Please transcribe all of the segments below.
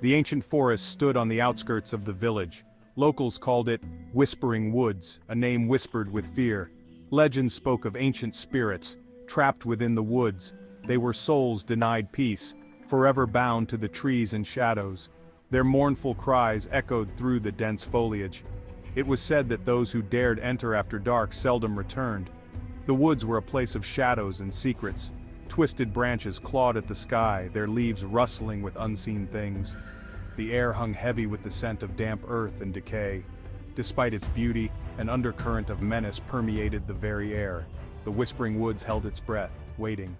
The ancient forest stood on the outskirts of the village. Locals called it Whispering Woods, a name whispered with fear. Legends spoke of ancient spirits, trapped within the woods. They were souls denied peace, forever bound to the trees and shadows. Their mournful cries echoed through the dense foliage. It was said that those who dared enter after dark seldom returned. The woods were a place of shadows and secrets. Twisted branches clawed at the sky, their leaves rustling with unseen things. The air hung heavy with the scent of damp earth and decay. Despite its beauty, an undercurrent of menace permeated the very air. The Whispering Woods held its breath, waiting.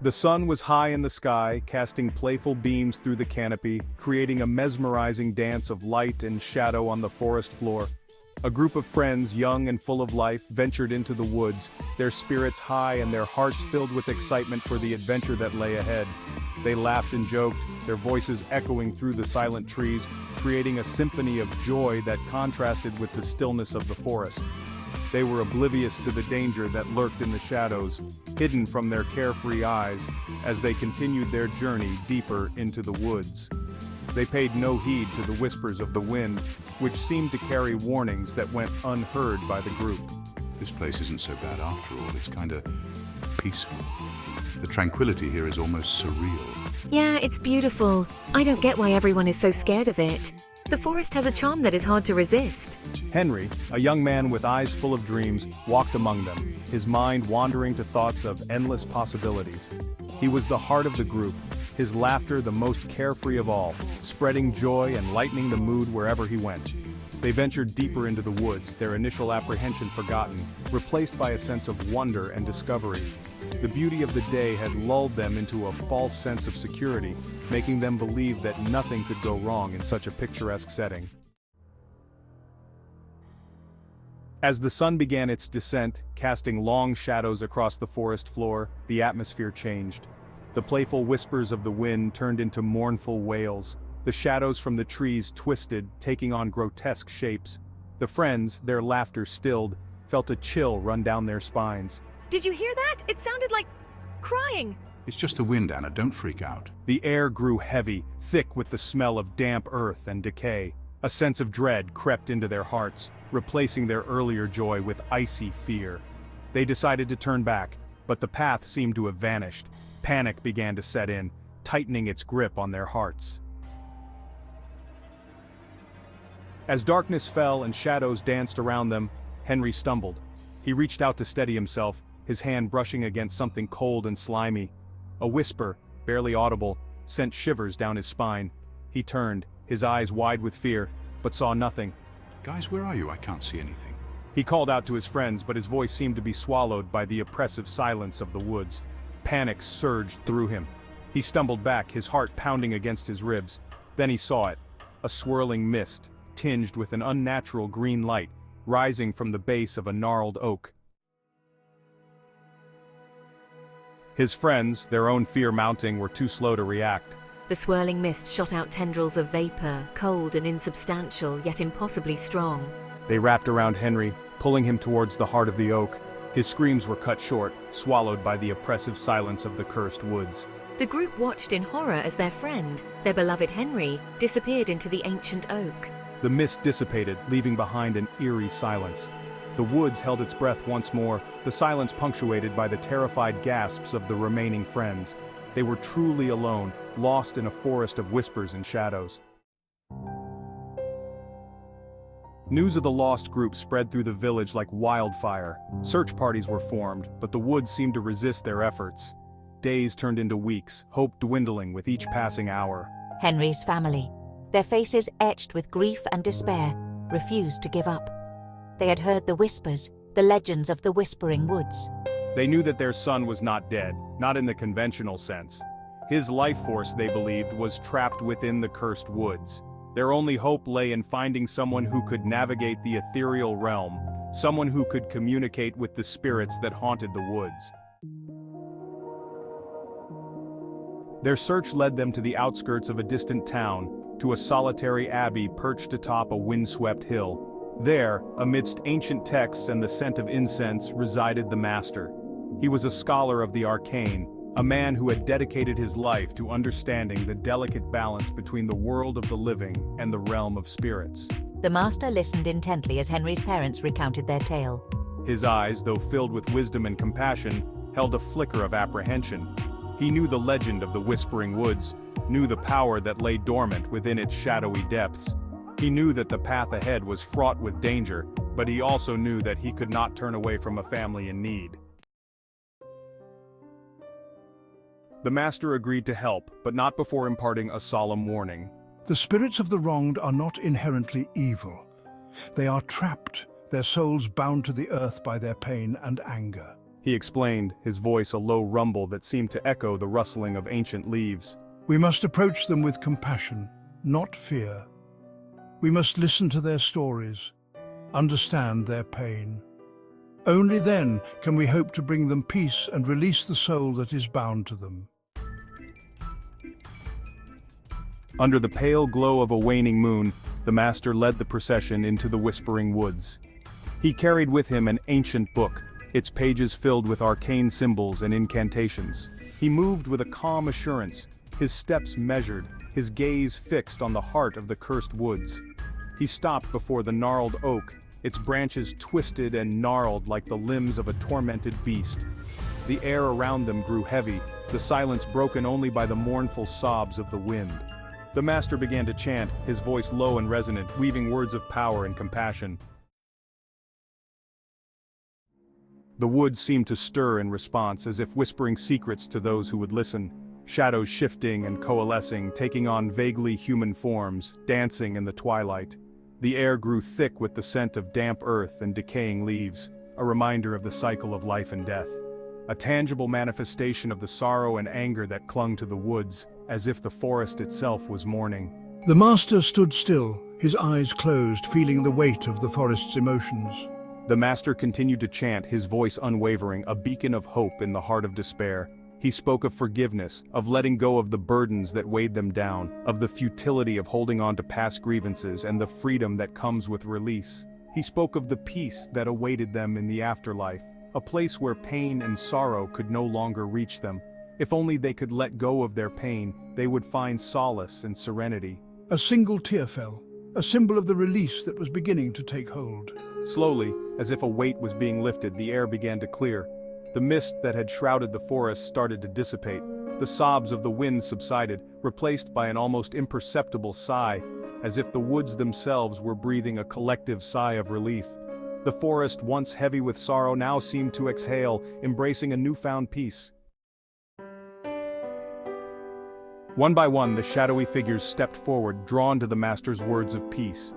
The sun was high in the sky, casting playful beams through the canopy, creating a mesmerizing dance of light and shadow on the forest floor. A group of friends, young and full of life, ventured into the woods, their spirits high and their hearts filled with excitement for the adventure that lay ahead. They laughed and joked, their voices echoing through the silent trees, creating a symphony of joy that contrasted with the stillness of the forest. They were oblivious to the danger that lurked in the shadows, hidden from their carefree eyes, as they continued their journey deeper into the woods. They paid no heed to the whispers of the wind, which seemed to carry warnings that went unheard by the group. This place isn't so bad after all, it's kinda peaceful. The tranquility here is almost surreal. Yeah, it's beautiful. I don't get why everyone is so scared of it. The forest has a charm that is hard to resist. Henry, a young man with eyes full of dreams, walked among them, his mind wandering to thoughts of endless possibilities. He was the heart of the group, his laughter the most carefree of all, spreading joy and lightening the mood wherever he went. They ventured deeper into the woods, their initial apprehension forgotten, replaced by a sense of wonder and discovery. The beauty of the day had lulled them into a false sense of security, making them believe that nothing could go wrong in such a picturesque setting. As the sun began its descent, casting long shadows across the forest floor, the atmosphere changed. The playful whispers of the wind turned into mournful wails. The shadows from the trees twisted, taking on grotesque shapes. The friends, their laughter stilled, felt a chill run down their spines. Did you hear that? It sounded like crying. It's just the wind, Anna, don't freak out. The air grew heavy, thick with the smell of damp earth and decay. A sense of dread crept into their hearts, replacing their earlier joy with icy fear. They decided to turn back, but the path seemed to have vanished. Panic began to set in, tightening its grip on their hearts. As darkness fell and shadows danced around them, Henry stumbled. He reached out to steady himself, his hand brushing against something cold and slimy. A whisper, barely audible, sent shivers down his spine. He turned, his eyes wide with fear, but saw nothing. Guys, where are you? I can't see anything. He called out to his friends, but his voice seemed to be swallowed by the oppressive silence of the woods. Panic surged through him. He stumbled back, his heart pounding against his ribs. Then he saw it. A swirling mist, tinged with an unnatural green light, rising from the base of a gnarled oak. His friends, their own fear mounting, were too slow to react. The swirling mist shot out tendrils of vapor, cold and insubstantial, yet impossibly strong. They wrapped around Henry, pulling him towards the heart of the oak. His screams were cut short, swallowed by the oppressive silence of the cursed woods. The group watched in horror as their friend, their beloved Henry, disappeared into the ancient oak. The mist dissipated, leaving behind an eerie silence. The woods held its breath once more, the silence punctuated by the terrified gasps of the remaining friends. They were truly alone, lost in a forest of whispers and shadows. News of the lost group spread through the village like wildfire. Search parties were formed, but the woods seemed to resist their efforts. Days turned into weeks, hope dwindling with each passing hour. Henry's family, their faces etched with grief and despair, refused to give up. They had heard the whispers, the legends of the Whispering Woods. They knew that their son was not dead, not in the conventional sense. His life force, they believed, was trapped within the cursed woods. Their only hope lay in finding someone who could navigate the ethereal realm, someone who could communicate with the spirits that haunted the woods. Their search led them to the outskirts of a distant town, to a solitary abbey perched atop a windswept hill. There, amidst ancient texts and the scent of incense, resided the master. He was a scholar of the arcane, a man who had dedicated his life to understanding the delicate balance between the world of the living and the realm of spirits. The master listened intently as Henry's parents recounted their tale. His eyes, though filled with wisdom and compassion, held a flicker of apprehension. He knew the legend of the Whispering Woods, knew the power that lay dormant within its shadowy depths. He knew that the path ahead was fraught with danger, but he also knew that he could not turn away from a family in need. The master agreed to help, but not before imparting a solemn warning. The spirits of the wronged are not inherently evil. They are trapped, their souls bound to the earth by their pain and anger. He explained, his voice a low rumble that seemed to echo the rustling of ancient leaves. We must approach them with compassion, not fear. We must listen to their stories, understand their pain. Only then can we hope to bring them peace and release the soul that is bound to them. Under the pale glow of a waning moon, the master led the procession into the Whispering Woods. He carried with him an ancient book, its pages filled with arcane symbols and incantations. He moved with a calm assurance, his steps measured, his gaze fixed on the heart of the cursed woods. He stopped before the gnarled oak, its branches twisted and gnarled like the limbs of a tormented beast. The air around them grew heavy, the silence broken only by the mournful sobs of the wind. The master began to chant, his voice low and resonant, weaving words of power and compassion. The woods seemed to stir in response, as if whispering secrets to those who would listen. Shadows shifting and coalescing, taking on vaguely human forms, dancing in the twilight. The air grew thick with the scent of damp earth and decaying leaves, a reminder of the cycle of life and death. A tangible manifestation of the sorrow and anger that clung to the woods, as if the forest itself was mourning. The master stood still, his eyes closed, feeling the weight of the forest's emotions. The master continued to chant, his voice unwavering, a beacon of hope in the heart of despair. He spoke of forgiveness, of letting go of the burdens that weighed them down, of the futility of holding on to past grievances and the freedom that comes with release. He spoke of the peace that awaited them in the afterlife, a place where pain and sorrow could no longer reach them. If only they could let go of their pain, they would find solace and serenity. A single tear fell, a symbol of the release that was beginning to take hold. Slowly, as if a weight was being lifted, the air began to clear. The mist that had shrouded the forest started to dissipate. The sobs of the wind subsided, replaced by an almost imperceptible sigh, as if the woods themselves were breathing a collective sigh of relief. The forest, once heavy with sorrow, now seemed to exhale, embracing a newfound peace. One by one, the shadowy figures stepped forward, drawn to the master's words of peace.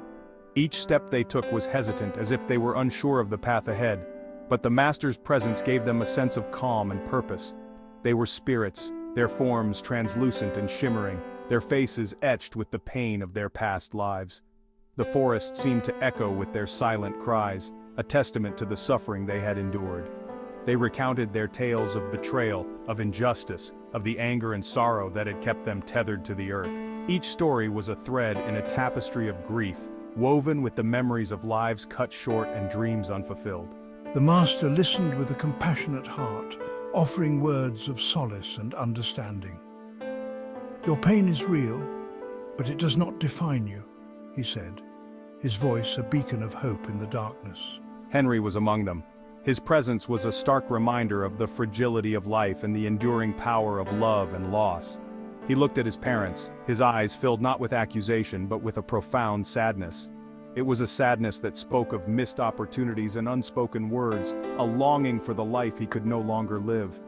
Each step they took was hesitant, as if they were unsure of the path ahead, but the master's presence gave them a sense of calm and purpose. They were spirits, their forms translucent and shimmering, their faces etched with the pain of their past lives. The forest seemed to echo with their silent cries, a testament to the suffering they had endured. They recounted their tales of betrayal, of injustice, of the anger and sorrow that had kept them tethered to the earth. Each story was a thread in a tapestry of grief, woven with the memories of lives cut short and dreams unfulfilled. The master listened with a compassionate heart, offering words of solace and understanding. Your pain is real, but it does not define you, he said, his voice a beacon of hope in the darkness. Henry was among them. His presence was a stark reminder of the fragility of life and the enduring power of love and loss. He looked at his parents, his eyes filled not with accusation but with a profound sadness. It was a sadness that spoke of missed opportunities and unspoken words, a longing for the life he could no longer live.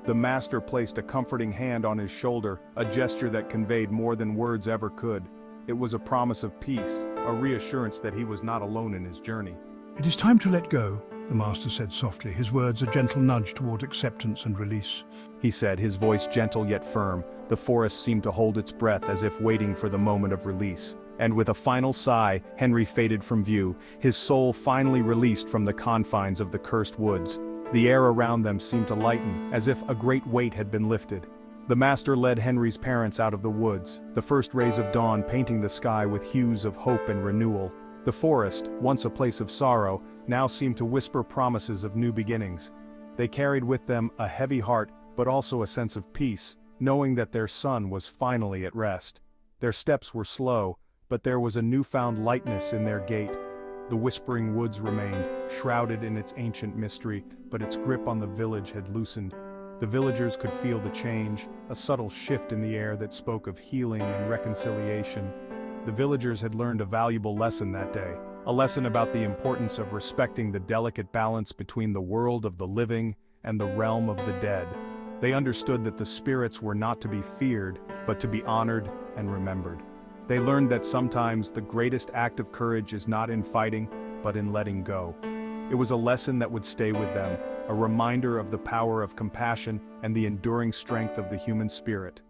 The master placed a comforting hand on his shoulder, a gesture that conveyed more than words ever could. It was a promise of peace, a reassurance that he was not alone in his journey. It is time to let go, the master said softly, his words a gentle nudge toward acceptance and release. He said, his voice gentle yet firm. The forest seemed to hold its breath as if waiting for the moment of release. And with a final sigh, Henry faded from view, his soul finally released from the confines of the cursed woods. The air around them seemed to lighten, as if a great weight had been lifted. The master led Henry's parents out of the woods, the first rays of dawn painting the sky with hues of hope and renewal. The forest, once a place of sorrow, now seemed to whisper promises of new beginnings. They carried with them a heavy heart, but also a sense of peace, knowing that their son was finally at rest. Their steps were slow, but there was a newfound lightness in their gait. The Whispering Woods remained, shrouded in its ancient mystery, but its grip on the village had loosened. The villagers could feel the change, a subtle shift in the air that spoke of healing and reconciliation. The villagers had learned a valuable lesson that day, a lesson about the importance of respecting the delicate balance between the world of the living and the realm of the dead. They understood that the spirits were not to be feared, but to be honored and remembered. They learned that sometimes the greatest act of courage is not in fighting, but in letting go. It was a lesson that would stay with them, a reminder of the power of compassion and the enduring strength of the human spirit.